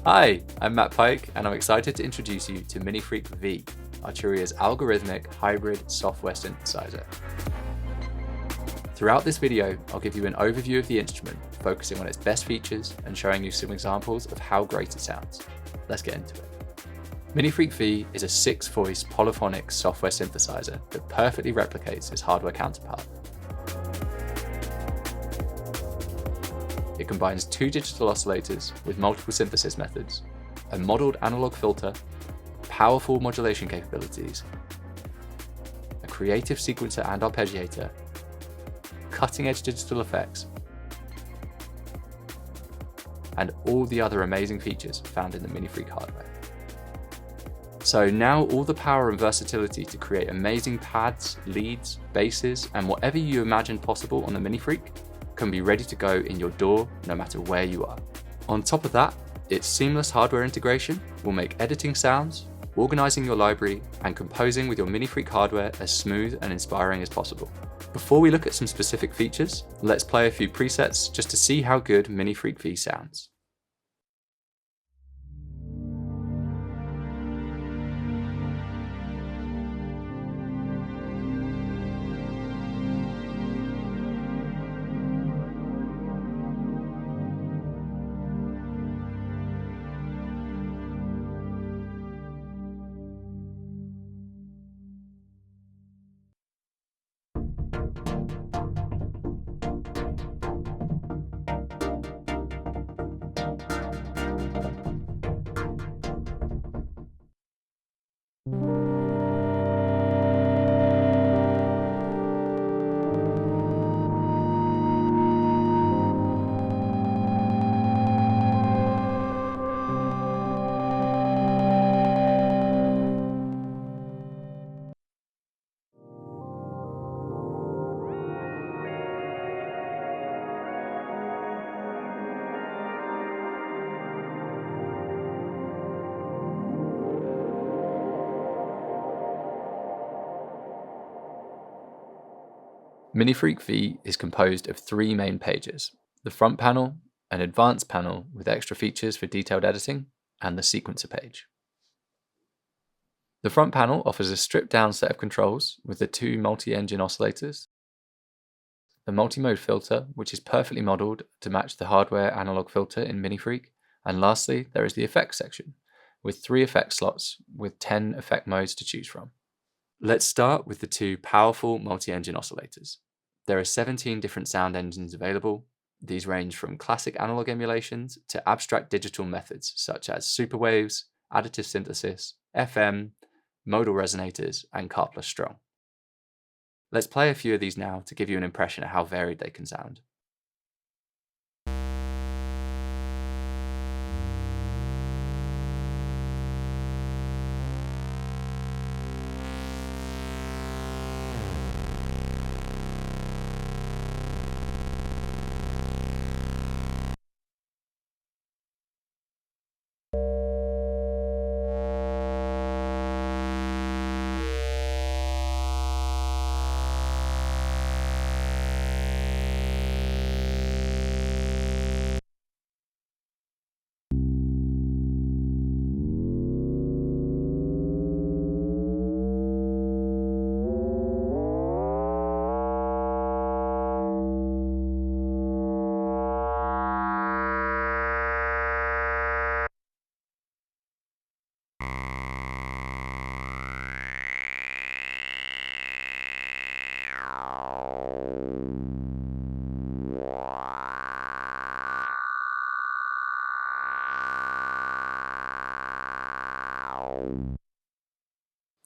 Hi, I'm Matt Pike, and I'm excited to introduce you to MiniFreak V, Arturia's algorithmic hybrid software synthesizer. Throughout this video, I'll give you an overview of the instrument, focusing on its best features and showing you some examples of how great it sounds. Let's get into it. MiniFreak V is a 6-voice polyphonic software synthesizer that perfectly replicates its hardware counterpart. It combines 2 digital oscillators with multiple synthesis methods, a modeled analog filter, powerful modulation capabilities, a creative sequencer and arpeggiator, cutting-edge digital effects, and all the other amazing features found in the MiniFreak hardware. So now all the power and versatility to create amazing pads, leads, basses, and whatever you imagine possible on the MiniFreak can be ready to go in your DAW no matter where you are. On top of that, its seamless hardware integration will make editing sounds, organizing your library, and composing with your MiniFreak hardware as smooth and inspiring as possible. Before we look at some specific features, let's play a few presets just to see how good MiniFreak V sounds. MiniFreak V is composed of 3 main pages: the front panel, an advanced panel with extra features for detailed editing, and the sequencer page. The front panel offers a stripped-down set of controls with the 2 multi-engine oscillators, the multi-mode filter, which is perfectly modeled to match the hardware analog filter in MiniFreak, and lastly, there is the effects section, with 3 effect slots with 10 effect modes to choose from. Let's start with the 2 powerful multi-engine oscillators. There are 17 different sound engines available. These range from classic analog emulations to abstract digital methods such as superwaves, additive synthesis, FM, modal resonators, and Karplus-Strong. Let's play a few of these now to give you an impression of how varied they can sound.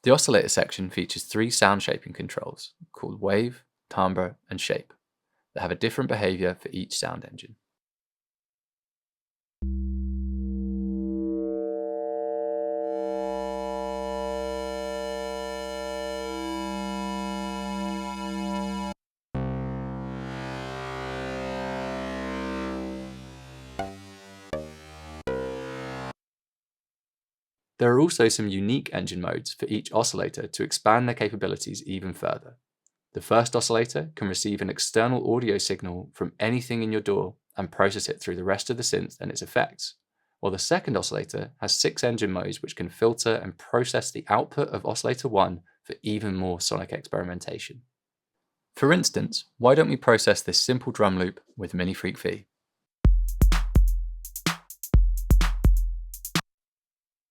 The oscillator section features 3 sound shaping controls called wave, timbre, and shape that have a different behavior for each sound engine. There are also some unique engine modes for each oscillator to expand their capabilities even further. The first oscillator can receive an external audio signal from anything in your DAW and process it through the rest of the synth and its effects, while the second oscillator has 6 engine modes which can filter and process the output of oscillator 1 for even more sonic experimentation. For instance, why don't we process this simple drum loop with Mini-Freq V?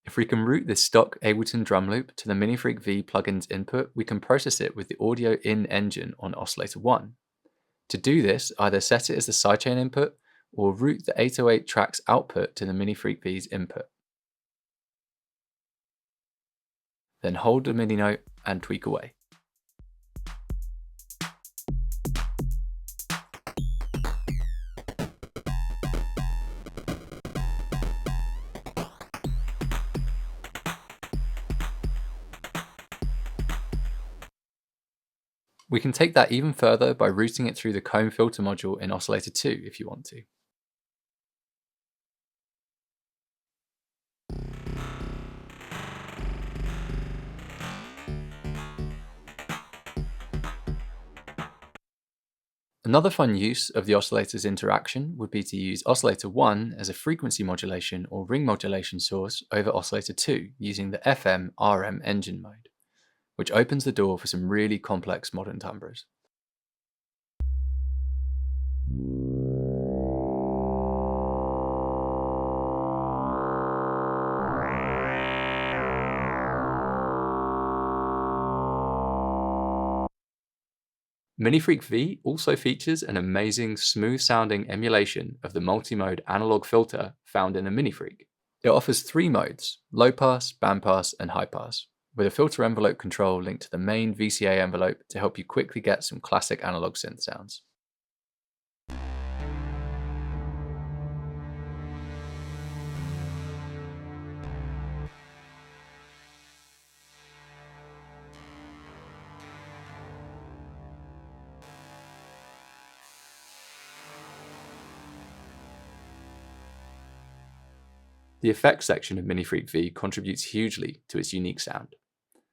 If we can route this stock Ableton drum loop to the Mini-Freq V plugin's input, we can process it with the audio in engine on oscillator 1. To do this, either set it as the sidechain input or route the 808 track's output to the Mini-Freq V's input. Then hold the MIDI note and tweak away. We can take that even further by routing it through the comb filter module in oscillator 2 if you want to. Another fun use of the oscillator's interaction would be to use oscillator 1 as a frequency modulation or ring modulation source over oscillator 2 using the FM/RM engine mode, which opens the door for some really complex modern timbres. Mini-Freq V also features an amazing smooth-sounding emulation of the multi-mode analog filter found in a Mini-Freq. It offers 3 modes: low pass, bandpass, and high pass, with a filter envelope control linked to the main VCA envelope to help you quickly get some classic analog synth sounds. The effects section of Mini-Freq V contributes hugely to its unique sound,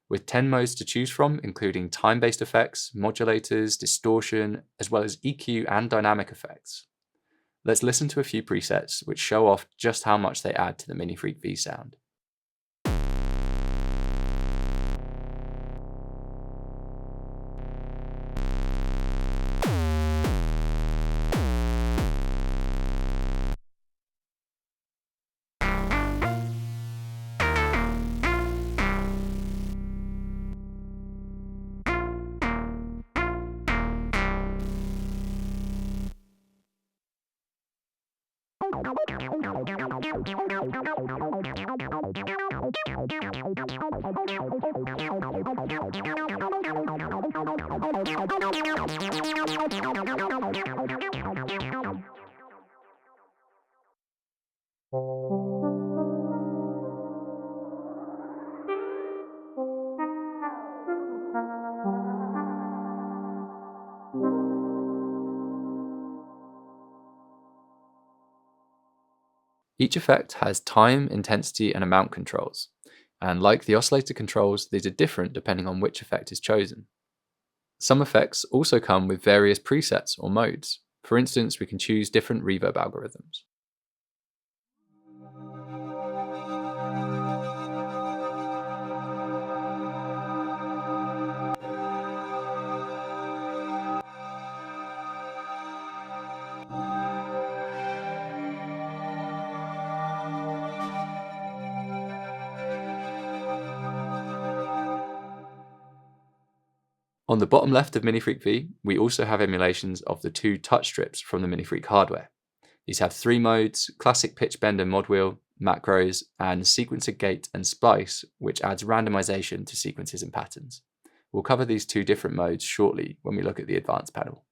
with 10 modes to choose from, including time-based effects, modulators, distortion, as well as EQ and dynamic effects. Let's listen to a few presets which show off just how much they add to the Mini-Freq V sound. Each effect has time, intensity, and amount controls, and like the oscillator controls, these are different depending on which effect is chosen. Some effects also come with various presets or modes. For instance, we can choose different reverb algorithms. On the bottom left of Mini-Freq V, we also have emulations of the 2 touch strips from the Mini-Freq hardware. These have 3 modes: classic pitch bend and mod wheel, macros, and sequencer gate and splice, which adds randomization to sequences and patterns. We'll cover these 2 different modes shortly when we look at the advanced panel.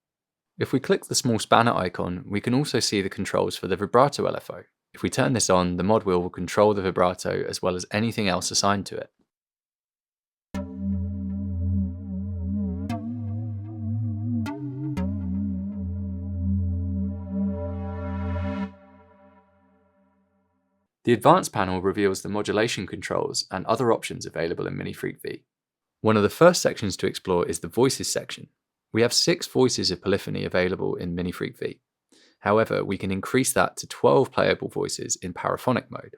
If we click the small spanner icon, we can also see the controls for the vibrato LFO. If we turn this on, the mod wheel will control the vibrato as well as anything else assigned to it. The advanced panel reveals the modulation controls and other options available in Mini-Freq V. One of the first sections to explore is the voices section. We have 6 voices of polyphony available in Mini-Freq V. However, we can increase that to 12 playable voices in paraphonic mode.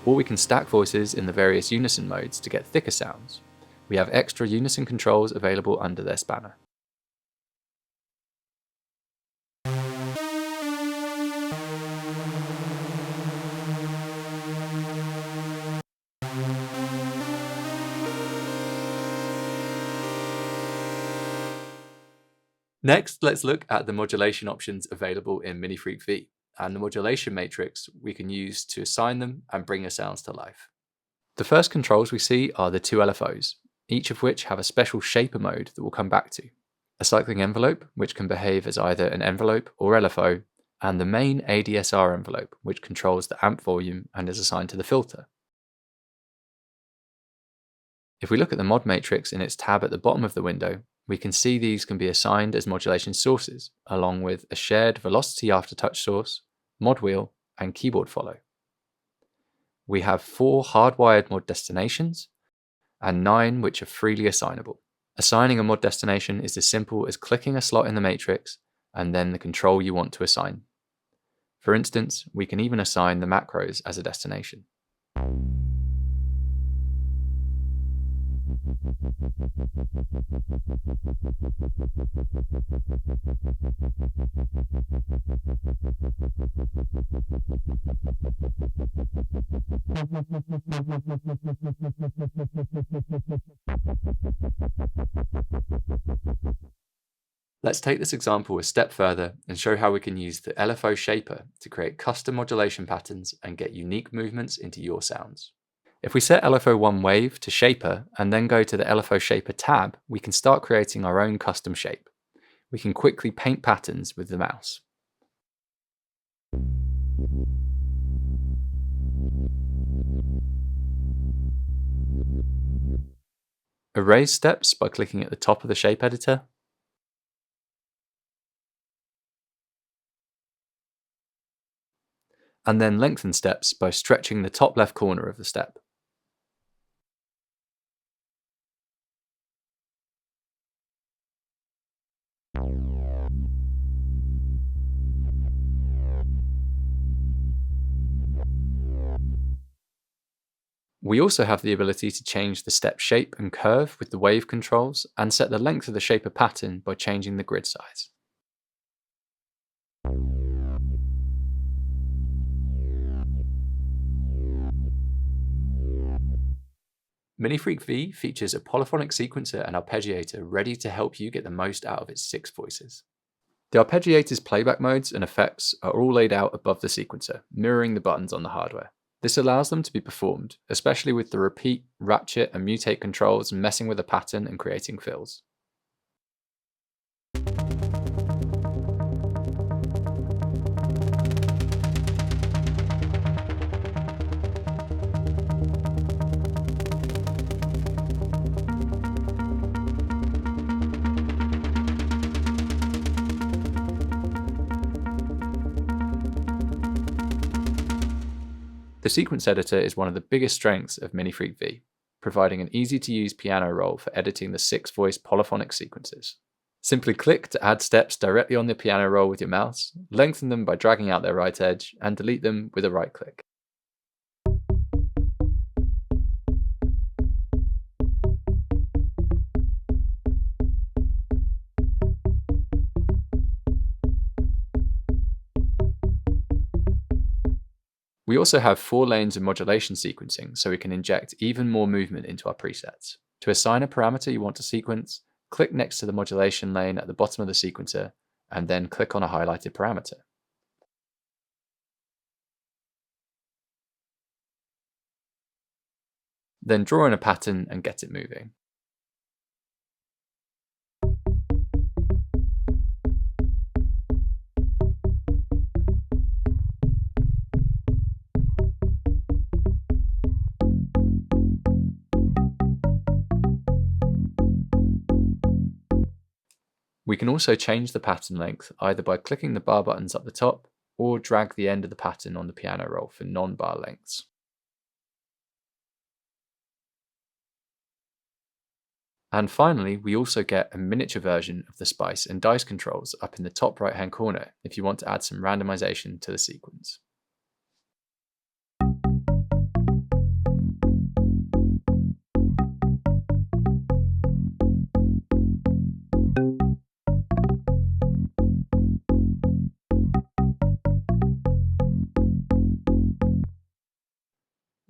Or we can stack voices in the various unison modes to get thicker sounds. We have extra unison controls available under their spanner. Next, let's look at the modulation options available in MiniFreak V, and the modulation matrix we can use to assign them and bring the sounds to life. The first controls we see are the two LFOs, each of which have a special shaper mode that we'll come back to. A cycling envelope, which can behave as either an envelope or LFO, and the main ADSR envelope, which controls the amp volume and is assigned to the filter. If we look at the mod matrix in its tab at the bottom of the window, we can see these can be assigned as modulation sources, along with a shared velocity aftertouch source, mod wheel, and keyboard follow. We have 4 hardwired mod destinations, and 9 which are freely assignable. Assigning a mod destination is as simple as clicking a slot in the matrix, and then the control you want to assign. For instance, we can even assign the macros as a destination. Let's take this example a step further and show how we can use the LFO shaper to create custom modulation patterns and get unique movements into your sounds. If we set LFO1 wave to shaper and then go to the LFO shaper tab, we can start creating our own custom shape. We can quickly paint patterns with the mouse. Erase steps by clicking at the top of the shape editor. And then lengthen steps by stretching the top left corner of the step. We also have the ability to change the step shape and curve with the wave controls and set the length of the shaper pattern by changing the grid size. MiniFreak V features a polyphonic sequencer and arpeggiator ready to help you get the most out of its 6 voices. The arpeggiator's playback modes and effects are all laid out above the sequencer, mirroring the buttons on the hardware. This allows them to be performed, especially with the repeat, ratchet, and mutate controls messing with the pattern and creating fills. The sequence editor is one of the biggest strengths of MiniFreak V, providing an easy-to-use piano roll for editing the 6-voice polyphonic sequences. Simply click to add steps directly on the piano roll with your mouse, lengthen them by dragging out their right edge, and delete them with a right click. We also have 4 lanes of modulation sequencing, so we can inject even more movement into our presets. To assign a parameter you want to sequence, click next to the modulation lane at the bottom of the sequencer, and then click on a highlighted parameter. Then draw in a pattern and get it moving. We can also change the pattern length either by clicking the bar buttons up the top or drag the end of the pattern on the piano roll for non-bar lengths. And finally, we also get a miniature version of the spice and dice controls up in the top right hand corner if you want to add some randomization to the sequence.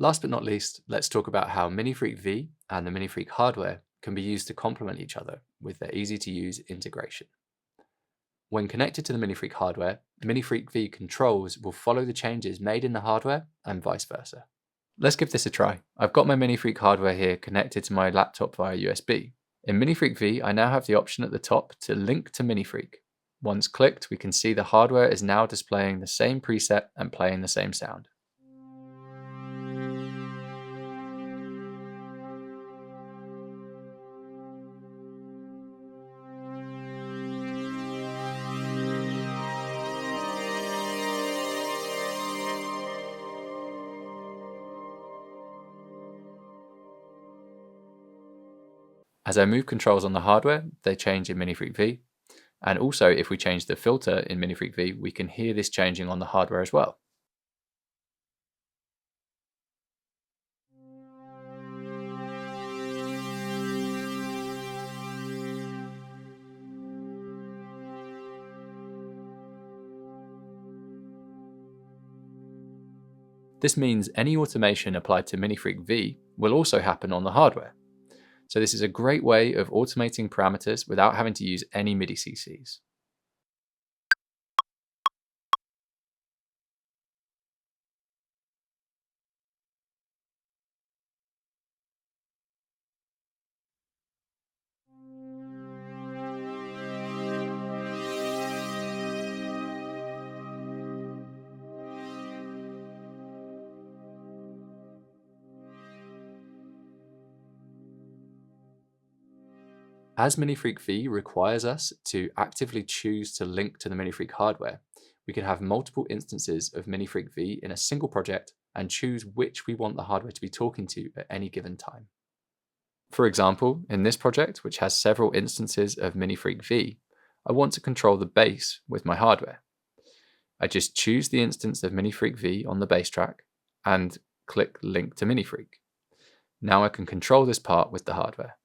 Last but not least, let's talk about how MiniFreak V and the MiniFreak hardware can be used to complement each other with their easy-to-use integration. When connected to the MiniFreak hardware, MiniFreak V controls will follow the changes made in the hardware and vice versa. Let's give this a try. I've got my MiniFreak hardware here connected to my laptop via USB. In MiniFreak V, I now have the option at the top to link to MiniFreak. Once clicked, we can see the hardware is now displaying the same preset and playing the same sound. As I move controls on the hardware, they change in MiniFreak V, and also if we change the filter in MiniFreak V, we can hear this changing on the hardware as well. This means any automation applied to MiniFreak V will also happen on the hardware. So this is a great way of automating parameters without having to use any MIDI CCs. As MiniFreak V requires us to actively choose to link to the MiniFreak hardware, we can have multiple instances of MiniFreak V in a single project and choose which we want the hardware to be talking to at any given time. For example, in this project, which has several instances of MiniFreak V, I want to control the bass with my hardware. I just choose the instance of MiniFreak V on the bass track and click Link to MiniFreak. Now I can control this part with the hardware.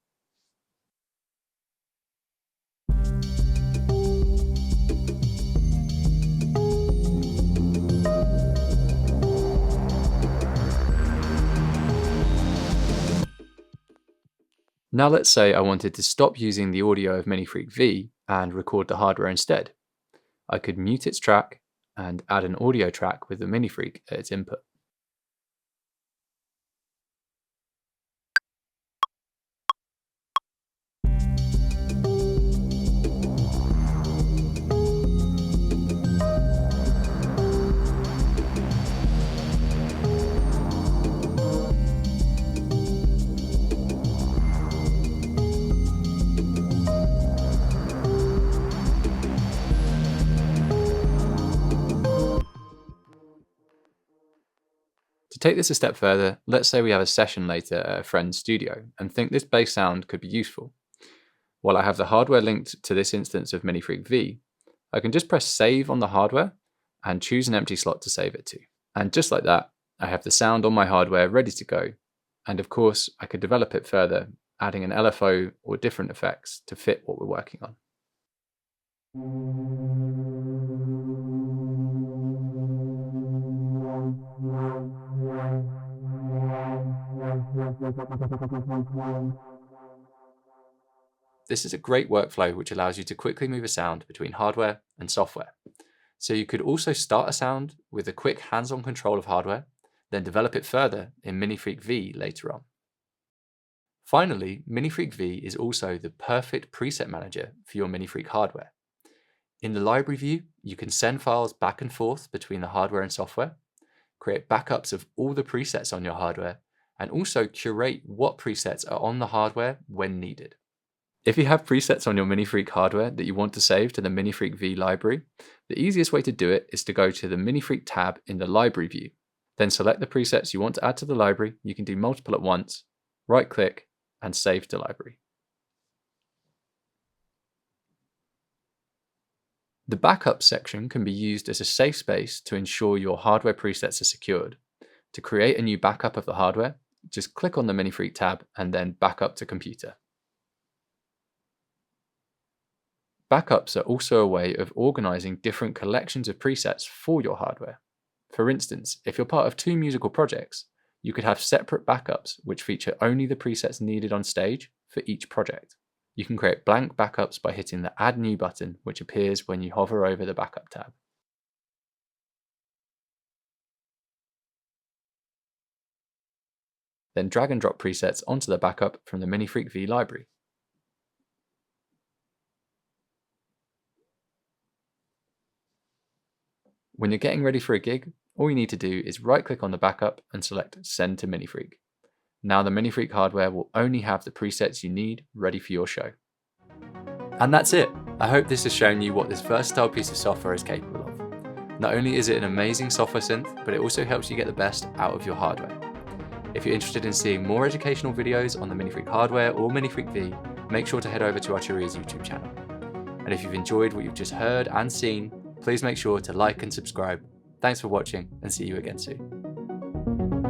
Now let's say I wanted to stop using the audio of MiniFreak V and record the hardware instead. I could mute its track and add an audio track with the MiniFreak at its input. To take this a step further, let's say we have a session later at a friend's studio and think this bass sound could be useful. While I have the hardware linked to this instance of MiniFreak V, I can just press save on the hardware and choose an empty slot to save it to. And just like that, I have the sound on my hardware ready to go. And of course, I could develop it further, adding an LFO or different effects to fit what we're working on. This is a great workflow which allows you to quickly move a sound between hardware and software. So you could also start a sound with a quick hands-on control of hardware, then develop it further in MiniFreak V later on. Finally, MiniFreak V is also the perfect preset manager for your MiniFreak hardware. In the library view, you can send files back and forth between the hardware and software, create backups of all the presets on your hardware, and also curate what presets are on the hardware when needed. If you have presets on your Minifreak hardware that you want to save to the Minifreak V library, the easiest way to do it is to go to the Minifreak tab in the library view. Then select the presets you want to add to the library. You can do multiple at once, right click and save to library. The backup section can be used as a safe space to ensure your hardware presets are secured. To create a new backup of the hardware, just click on the Minifreak tab and then Backup to Computer. Backups are also a way of organizing different collections of presets for your hardware. For instance, if you're part of 2 musical projects, you could have separate backups which feature only the presets needed on stage for each project. You can create blank backups by hitting the Add New button, which appears when you hover over the Backup tab. Then drag and drop presets onto the backup from the Minifreak V library. When you're getting ready for a gig, all you need to do is right-click on the backup and select Send to Minifreak. Now the Minifreak hardware will only have the presets you need ready for your show. And that's it! I hope this has shown you what this versatile piece of software is capable of. Not only is it an amazing software synth, but it also helps you get the best out of your hardware. If you're interested in seeing more educational videos on the Minifreak hardware or Minifreak V, make sure to head over to Arturia's YouTube channel. And if you've enjoyed what you've just heard and seen, please make sure to like and subscribe. Thanks for watching and see you again soon.